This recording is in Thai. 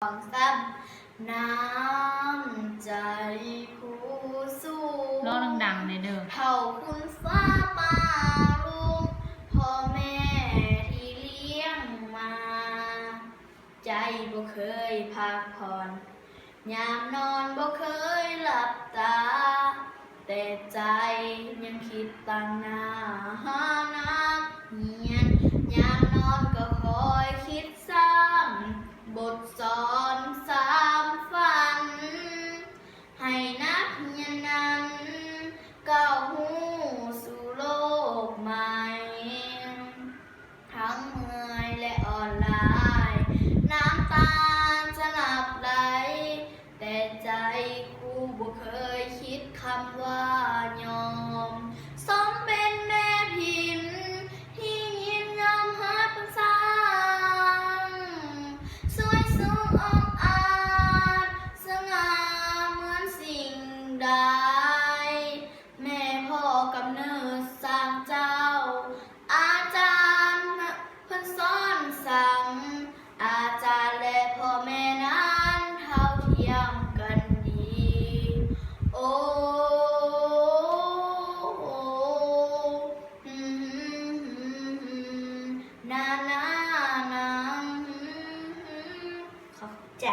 ซ้ำน้ำใจผู้สูงร้องดังๆในเด้อเท่าคุณฟ้าป่าลุงพ่อแม่ที่เลี้ยงมา ใจบ่เคยพักผ่อนยามนอนบ่เคยหลับตา แต่ใจยังคิดตั้งหน้าหานักเรียนยามนอนก็คอยคิดซ้ำบทสอนสามฝัน ให้นักเรียนนั้นก้าวหูสู่โลกใหม่ ทั้งเมื่อยและอ่อนล้าน้ำตาจะหลับไหลแต่ใจครูบ่เคยคิดคำว่ายอมสมเป็นแม่พิมพ์ที่ยินยอมหาปัญสร้างสวยสูงองอาจสง่าเหมือนสิ่งใดแม่พ่อกำเนิดสร้างเจ้าอาจารย์เพิ่นสอนสั่งอาจารย์และพ่อแม่นั้นเท่าเทียมกันดีโอ้นานานาขอบใจ